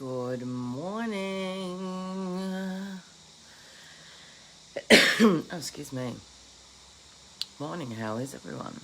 Good morning. Oh, excuse me. Morning, how is everyone?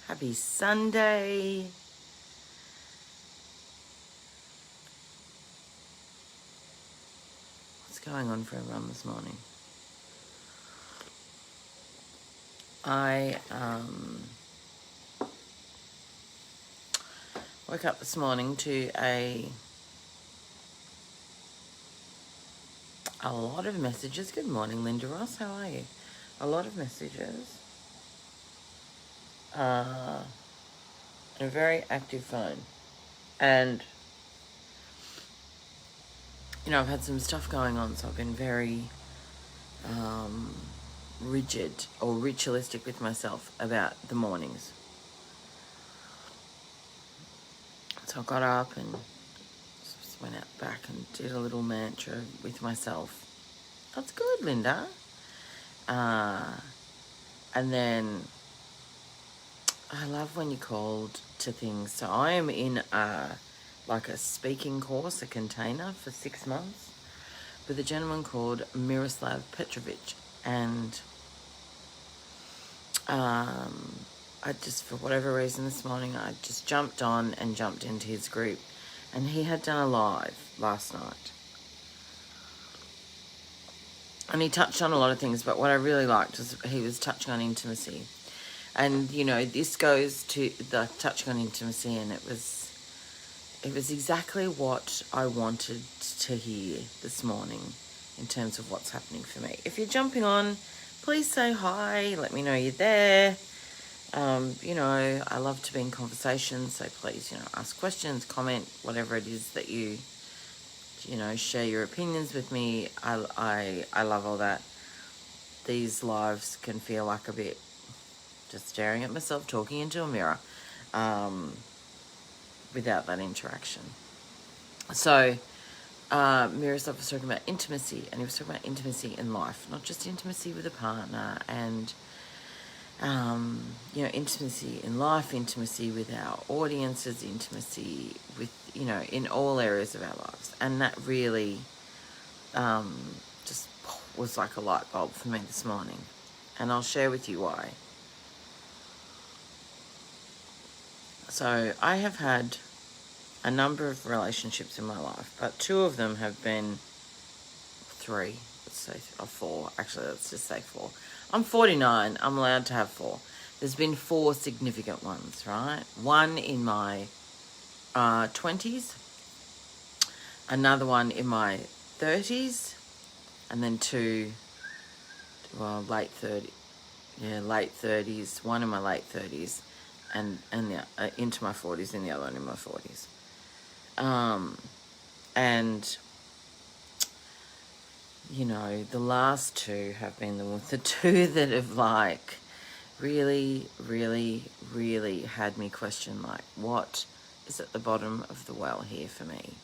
Happy Sunday. What's going on for everyone this morning? I woke up this morning to a lot of messages. Good morning, Linda Ross. How are you? A lot of messages. A very active phone. And, I've had some stuff going on, so I've been very rigid or ritualistic with myself about the mornings. So I got up and just went out back and did a little mantra with myself. That's good, Linda. And then I love when you're called to things. So I am in a speaking course, a container for 6 months with a gentleman called Miroslav Petrovic. And I just, for whatever reason this morning, I just jumped on and jumped into his group. And he had done a live last night. And he touched on a lot of things, but what I really liked was he was touching on intimacy. And, this goes to the touching on intimacy, and it was exactly what I wanted to hear this morning in terms of what's happening for me. If you're jumping on, please say hi, let me know you're there. I love to be in conversation, so please, ask questions, comment, whatever it is that you share your opinions with me. I love all that. These lives can feel like a bit just staring at myself, talking into a mirror, without that interaction. So, Miroslav was talking about intimacy, and he was talking about intimacy in life, not just intimacy with a partner, and intimacy in life, intimacy with our audiences, intimacy with, in all areas of our lives. And that really just was like a light bulb for me this morning. And I'll share with you why. So I have had a number of relationships in my life, but 2 of them have been 3, let's say, or 4. Actually, let's just say 4. I'm 49. I'm allowed to have 4. There's been 4 significant ones, right? 1 in my 20s, another one in my 30s, and then 2, late 30s, 1 in my late 30s, and into my 40s, and the other one in my 40s. And the last 2 have been the 2 that have really, really, really had me question what is at the bottom of the well here for me,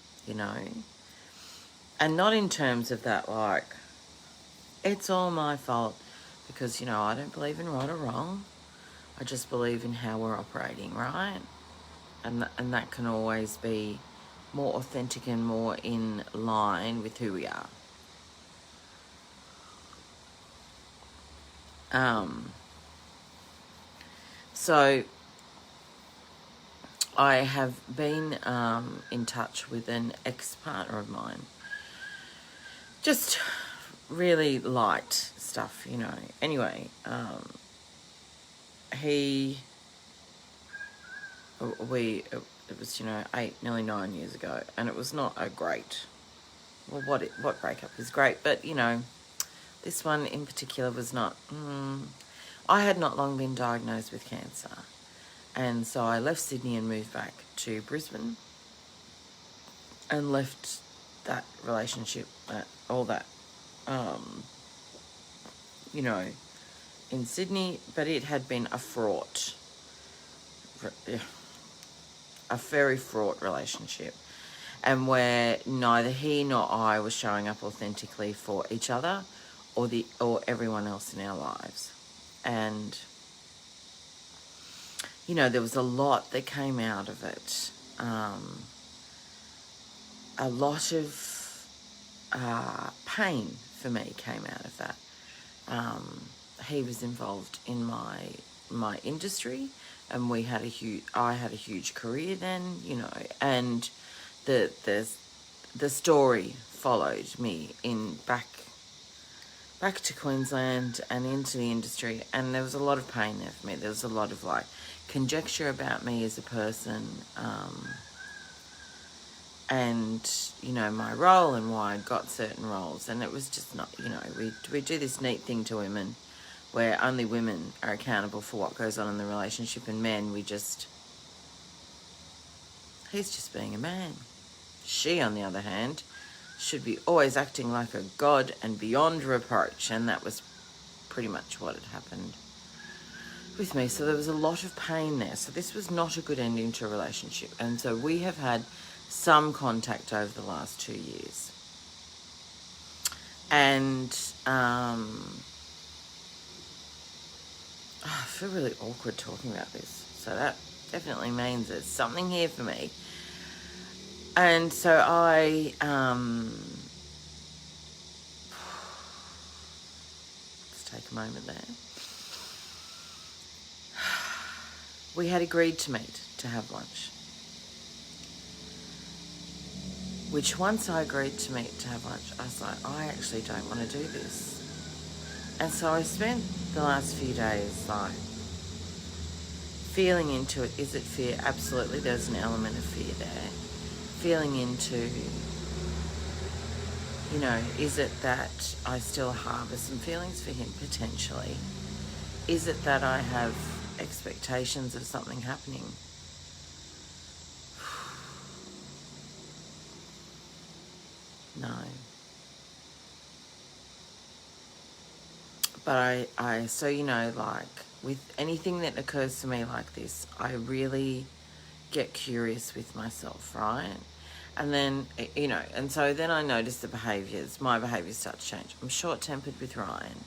and not in terms of that it's all my fault, because I don't believe in right or wrong. I just believe in how we're operating, right? And that can always be more authentic and more in line with who we are. So I have been in touch with an ex-partner of mine. Just really light stuff, Anyway, it was, 8, nearly 9 years ago, and it was not a great, what breakup is great, but, this one in particular was not. I had not long been diagnosed with cancer, and so I left Sydney and moved back to Brisbane, and left that relationship, all that, in Sydney, but it had been a very fraught relationship, and where neither he nor I was showing up authentically for each other or everyone else in our lives. And there was a lot that came out of it, a lot of pain for me came out of that. He was involved in my industry, and I had a huge career then, you know, and the story followed me in back to Queensland and into the industry, and there was a lot of pain there for me. There was a lot of like conjecture about me as a person, and you know, my role and why I got certain roles, and it was just not, you know, we do this neat thing to women where only women are accountable for what goes on in the relationship, and men, he's just being a man. She, on the other hand, should be always acting like a god and beyond reproach, and that was pretty much what had happened with me. So there was a lot of pain there. So this was not a good ending to a relationship, and so we have had some contact over the last 2 years, and I feel really awkward talking about this, so that definitely means there's something here for me. And so let's take a moment there. We had agreed to meet to have lunch, which once I agreed to meet to have lunch, I was like, I actually don't want to do this. And so I spent the last few days like feeling into it. Is it fear? Absolutely, there's an element of fear there. Feeling into, you know, is it that I still harbour some feelings for him potentially? Is it that I have expectations of something happening? No. But so, you know, like with anything that occurs to me like this, I really get curious with myself, right? And then, you know, and so then I notice my behaviours start to change. I'm short-tempered with Ryan.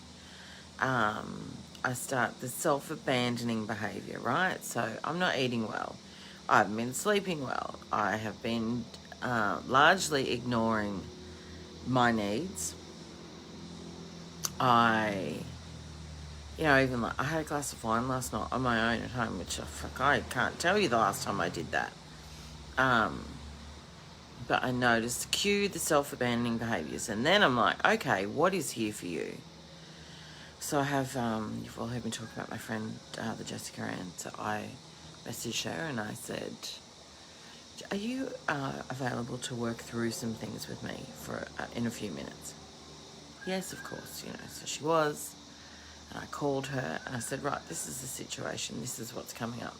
I start the self-abandoning behaviour, right? So I'm not eating well. I haven't been sleeping well. I have been largely ignoring my needs. Even like I had a glass of wine last night on my own at home, which I can't tell you the last time I did that. But I noticed the self-abandoning behaviours, and then I'm like, okay, what is here for you? So I have, you've all heard me talk about my friend, the Jessica Ann. So I messaged her and I said, are you available to work through some things with me in a few minutes? Yes, of course, you know. So she was, and I called her and I said, right, this is the situation. This is what's coming up.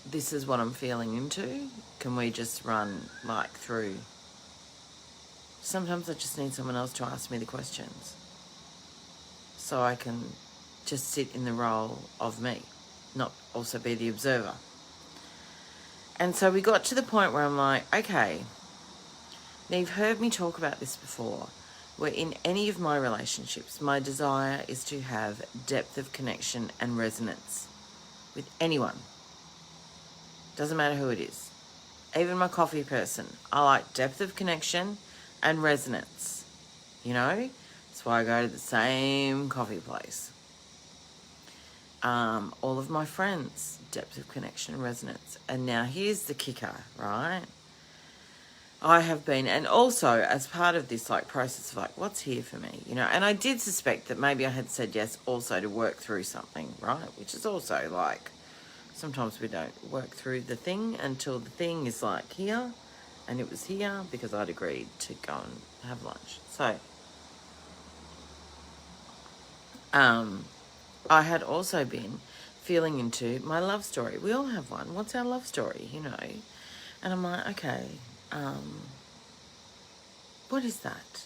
This is what I'm feeling into. Can we just run like through? Sometimes I just need someone else to ask me the questions, so I can just sit in the role of me, not also be the observer. And so we got to the point where I'm like, okay, now you've heard me talk about this before, where in any of my relationships, my desire is to have depth of connection and resonance with anyone. Doesn't matter who it is. Even my coffee person. I like depth of connection and resonance. You know? That's why I go to the same coffee place. All of my friends, depth of connection and resonance. And now here's the kicker, right? I have been, and also as part of this like process of like, what's here for me, you know, and I did suspect that maybe I had said yes also to work through something, right? Which is also like, sometimes we don't work through the thing until the thing is like here, and it was here because I'd agreed to go and have lunch. So, I had also been feeling into my love story. We all have one. What's our love story, you know? And I'm like, okay, what is that?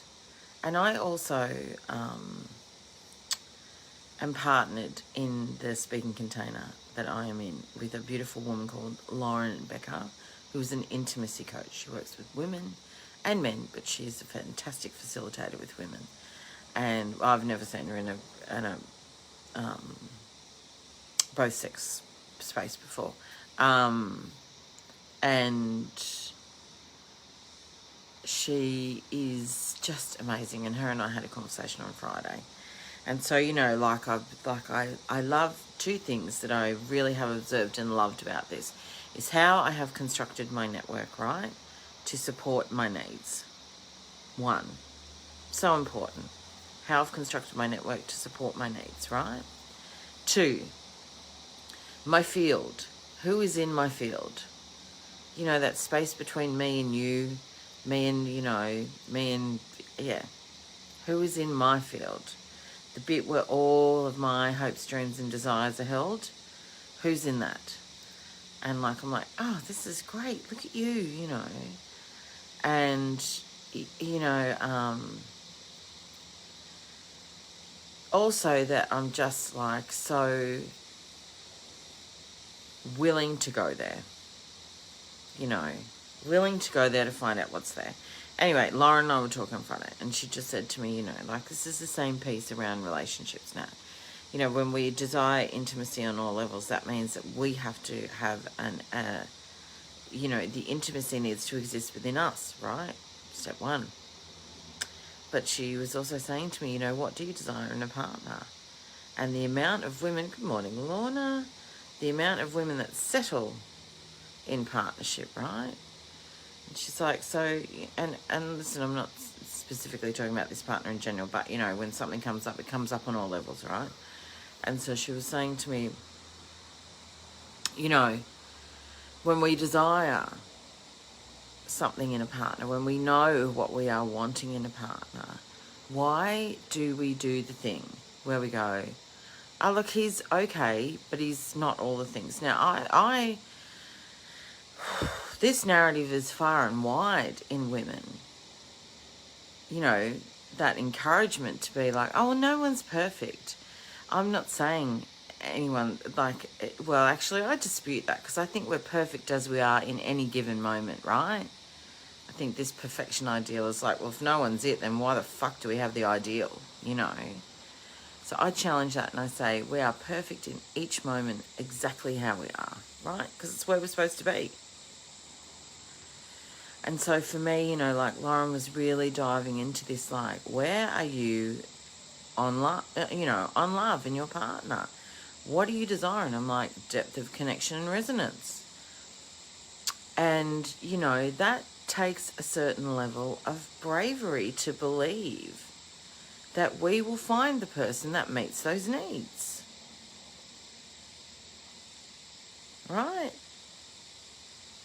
And I also am partnered in the speaking container that I am in with a beautiful woman called Lauren Becker, who is an intimacy coach. She works with women and men, but she's a fantastic facilitator with women. And I've never seen her in a both sex space before. And she is just amazing. And her and I had a conversation on Friday. And so, you know, I love two things that I really have observed and loved about this is how I have constructed my network, right, to support my needs. One, so important. How I've constructed my network to support my needs, right? Two, my field. Who is in my field? You know, that space between me and you, me and, you know, me and, yeah. Who is in my field? The bit where all of my hopes, dreams and desires are held. Who's in that? And like, I'm like, oh, this is great. Look at you, you know. And, you know, also that I'm just like so willing to go there, you know, willing to go there to find out what's there. Anyway, Lauren and I were talking on Friday, and she just said to me, you know, like, this is the same piece around relationships now. You know, when we desire intimacy on all levels, that means that we have to have you know, the intimacy needs to exist within us, right? Step one. But she was also saying to me, you know, what do you desire in a partner? And the amount of women, good morning, Lorna, the amount of women that settle in partnership, right? And she's like, so, and listen, I'm not specifically talking about this partner in general, but, you know, when something comes up, it comes up on all levels, right? And so she was saying to me, you know, when we desire something in a partner, when we know what we are wanting in a partner, why do we do the thing where we go, oh, look, he's okay, but he's not all the things. Now, this narrative is far and wide in women. You know, that encouragement to be like, oh, well, no one's perfect. I'm not saying anyone, like, well, actually, I dispute that because I think we're perfect as we are in any given moment, right? I think this perfection ideal is like, well, if no one's it, then why the fuck do we have the ideal, you know? So I challenge that and I say, we are perfect in each moment exactly how we are, right? Because it's where we're supposed to be. And so for me, you know, like Lauren was really diving into this, like, where are you on love, you know, on love in your partner? What do you desire? And I'm like, depth of connection and resonance. And, you know, that takes a certain level of bravery to believe that we will find the person that meets those needs. Right?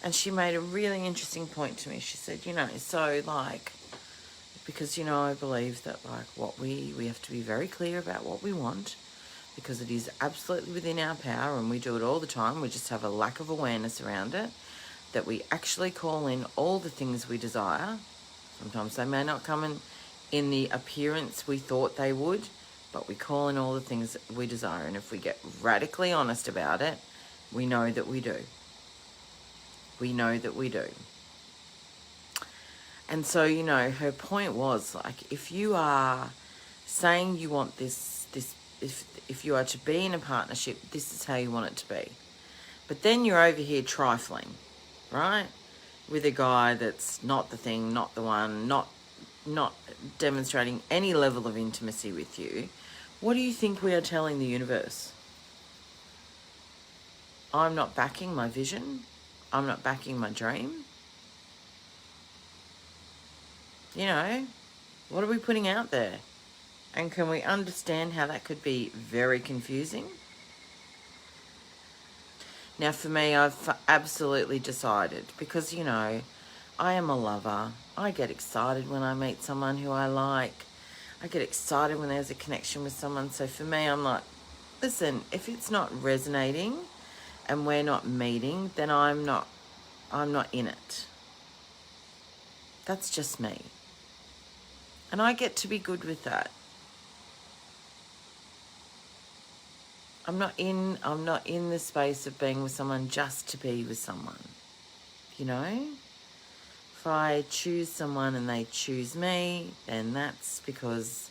And she made a really interesting point to me. She said, you know, so like, because, you know, I believe that like what we have to be very clear about what we want because it is absolutely within our power and we do it all the time. We just have a lack of awareness around it, that we actually call in all the things we desire. Sometimes they may not come in the appearance we thought they would, but we call in all the things that we desire. And if we get radically honest about it, we know that we do. We know that we do. And so, you know, her point was like, if you are saying you want this, if you are to be in a partnership, this is how you want it to be. But then you're over here trifling, right? With a guy that's not the thing, not the one, not demonstrating any level of intimacy with you. What do you think we are telling the universe? I'm not backing my vision. I'm not backing my dream. You know, what are we putting out there? And can we understand how that could be very confusing? Now, for me, I've absolutely decided because, you know, I am a lover. I get excited when I meet someone who I like. I get excited when there's a connection with someone. So for me, I'm like, listen, if it's not resonating and we're not meeting, then I'm not in it. That's just me. And I get to be good with that. I'm not in the space of being with someone just to be with someone. You know? If I choose someone and they choose me, then that's because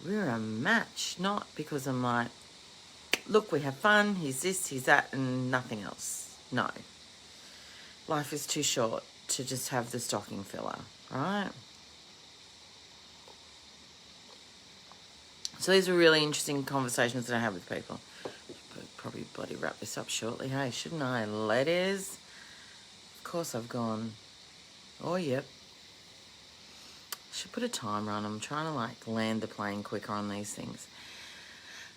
we're a match, not because I'm like, look, we have fun, he's this, he's that, and nothing else. No. life is too short to just have the stocking filler, right? So these are really interesting conversations that I have with people. Probably bloody wrap this up shortly, hey, shouldn't I? Letters. Of course I've gone, oh, yep. Should put a timer on. I'm trying to like land the plane quicker on these things.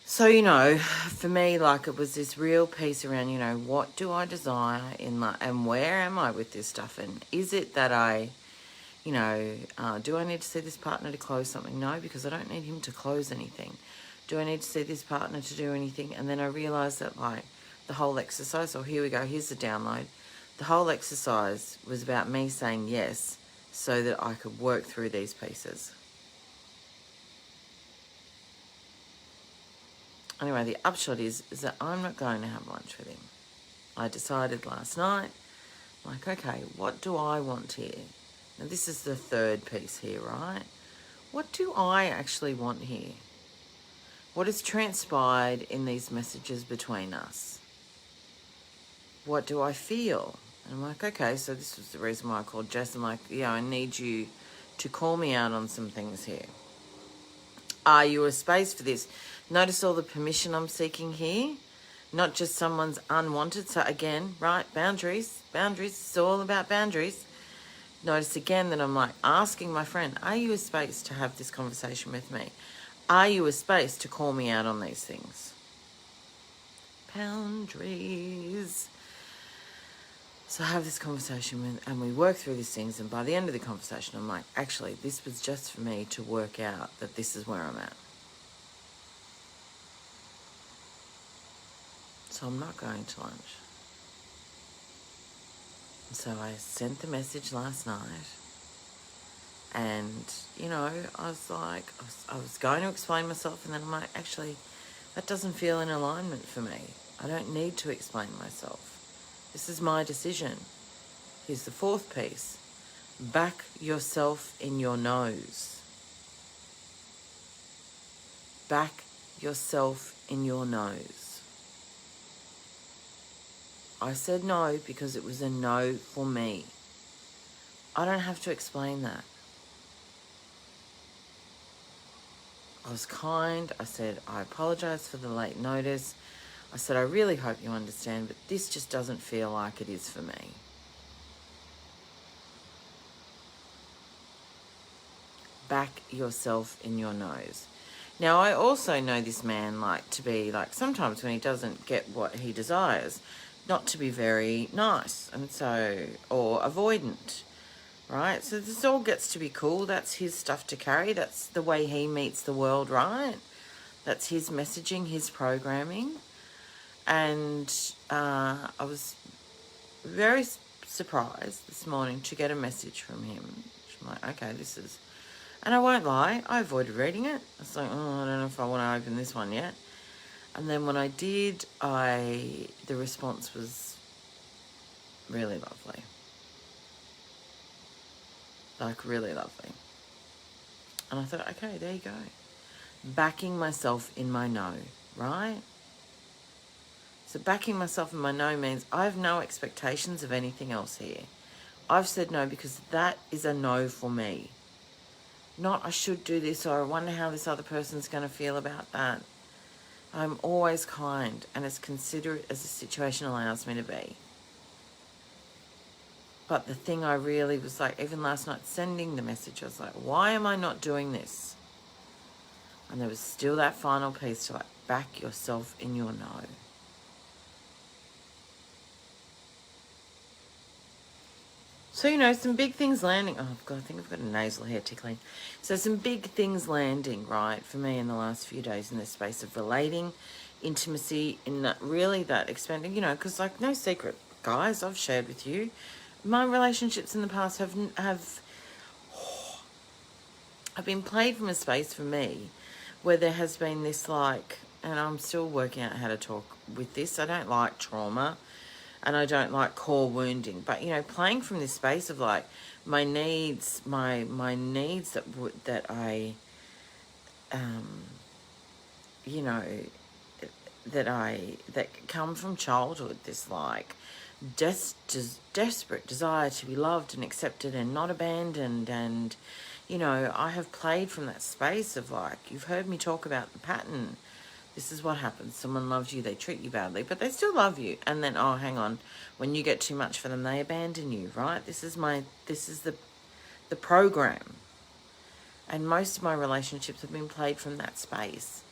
So, you know, for me, like it was this real piece around, you know, what do I desire in life and where am I with this stuff? And is it that I, you know, do I need to see this partner to close something? No, because I don't need him to close anything. Do I need to see this partner to do anything? And then I realised that like the whole exercise, here we go, here's the download. The whole exercise was about me saying yes so that I could work through these pieces. Anyway, the upshot is that I'm not going to have lunch with him. I decided last night, like, okay, what do I want here? Now, this is the third piece here, right? What do I actually want here? What has transpired in these messages between us? What do I feel? And I'm like, okay, so this was the reason why I called Jess. I'm like, yeah, I need you to call me out on some things here. Are you a space for this? Notice all the permission I'm seeking here, not just someone's unwanted. So again, right, boundaries, it's all about boundaries. Notice again that I'm like asking my friend, are you a space to have this conversation with me? Are you a space to call me out on these things? Boundaries. So I have this conversation and we work through these things, and by the end of the conversation, I'm like, actually, this was just for me to work out that this is where I'm at. So I'm not going to lunch. So I sent the message last night, and, you know, I was like, I was going to explain myself, and then I'm like, actually, that doesn't feel in alignment for me. I don't need to explain myself. This is my decision. Here's the fourth piece. Back yourself in your nose. Back yourself in your nose. I said no because it was a no for me. I don't have to explain that. I was kind. I said, I apologize for the late notice. I said, I really hope you understand, but this just doesn't feel like it is for me. Back yourself in your nose. Now, I also know this man like to be like, sometimes when he doesn't get what he desires, not to be very nice, and so, or avoidant, right? So this all gets to be cool. That's his stuff to carry. That's the way he meets the world, right? That's his messaging, his programming. And I was very surprised this morning to get a message from him. I'm like, okay, this is... And I won't lie, I avoided reading it. I was like, oh, I don't know if I want to open this one yet. And then when I did, the response was really lovely. Like, really lovely. And I thought, okay, there you go. Backing myself in my no, right? So backing myself in my no means I have no expectations of anything else here. I've said no because that is a no for me. Not I should do this, or I wonder how this other person's going to feel about that. I'm always kind and as considerate as the situation allows me to be. But the thing I really was like, even last night sending the message, I was like, why am I not doing this? And there was still that final piece to like back yourself in your no. So, you know, some big things landing. Oh, God, I think I've got a nasal hair tickling. So some big things landing, right, for me in the last few days in this space of relating, intimacy, in that really that expanding, you know, because like no secret, guys, I've shared with you, my relationships in the past have been played from a space for me where there has been this like, and I'm still working out how to talk with this. I don't like trauma. And I don't like core wounding, but you know, playing from this space of like my needs, my needs that I, you know, that come from childhood. This like desperate desire to be loved and accepted and not abandoned. And, you know, I have played from that space of like, you've heard me talk about the pattern. This is what happens. Someone loves you, they treat you badly, but they still love you. And then, oh, hang on, when you get too much for them, they abandon you, right? This is the program. And most of my relationships have been played from that space.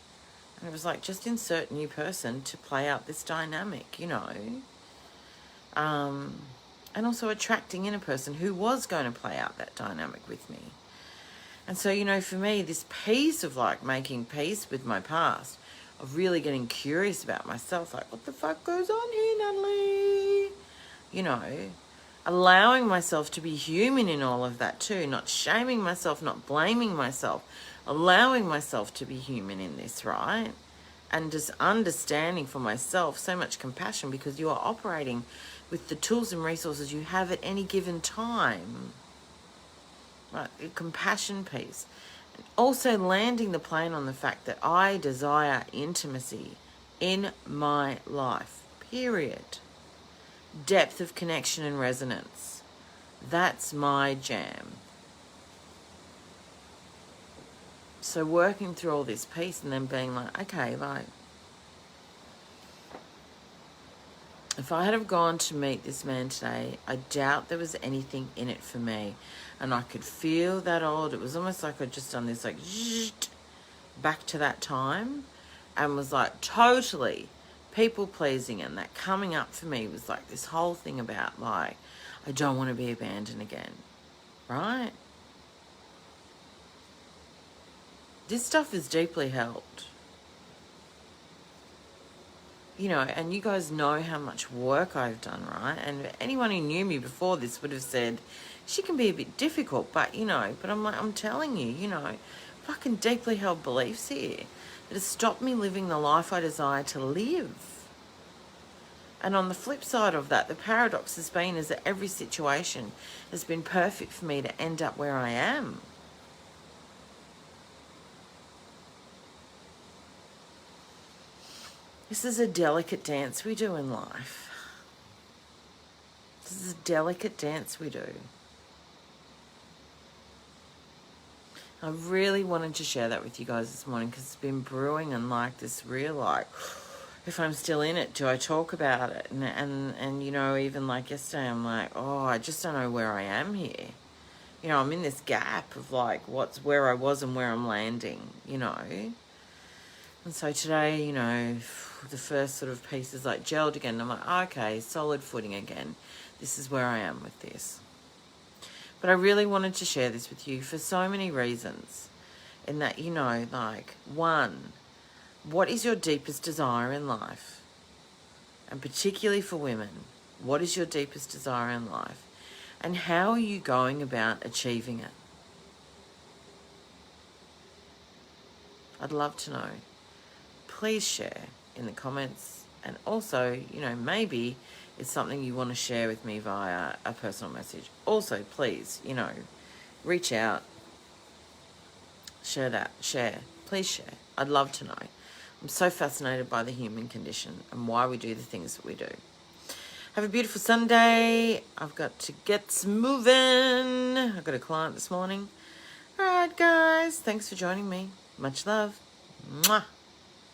And it was like, just insert a new person to play out this dynamic, you know. And also attracting in a person who was going to play out that dynamic with me. And so, you know, for me, this piece of like making peace with my past, of really getting curious about myself, like, what the fuck goes on here, Natalie? You know, allowing myself to be human in all of that too, not shaming myself, not blaming myself, allowing myself to be human in this, right? And just understanding for myself, so much compassion, because you are operating with the tools and resources you have at any given time. Right, the compassion piece. And also landing the plane on the fact that I desire intimacy in my life, period. Depth of connection and resonance. That's my jam. So working through all this piece and then being like, okay, like, if I had have gone to meet this man today, I doubt there was anything in it for me. And I could feel that old, it was almost like I'd just done this like back to that time, and was like totally people pleasing, and that coming up for me was like this whole thing about like, I don't want to be abandoned again, right? This stuff is deeply held. You know, and you guys know how much work I've done, right? And anyone who knew me before this would have said, she can be a bit difficult, but, you know, but I'm like, I'm telling you, you know, fucking deeply held beliefs here that have stopped me living the life I desire to live. And on the flip side of that, the paradox has been is that every situation has been perfect for me to end up where I am. This is a delicate dance we do in life. This is a delicate dance we do. I really wanted to share that with you guys this morning because it's been brewing and like this real like, if I'm still in it, do I talk about it? And you know, even like yesterday, I'm like, oh, I just don't know where I am here. You know, I'm in this gap of like where I was and where I'm landing, you know. And so today, you know, the first sort of piece is like gelled again. I'm like, okay, solid footing again. This is where I am with this. But I really wanted to share this with you for so many reasons. In that, you know, like, one, what is your deepest desire in life? And particularly for women, what is your deepest desire in life? And how are you going about achieving it? I'd love to know. Please share in the comments, and also, you know, maybe it's something you want to share with me via a personal message. Also, please, you know, reach out, share, please share. I'd love to know. I'm so fascinated by the human condition and why we do the things that we do. Have a beautiful Sunday. I've got to get moving. I've got a client this morning. All right, guys, thanks for joining me. Much love. Mwah.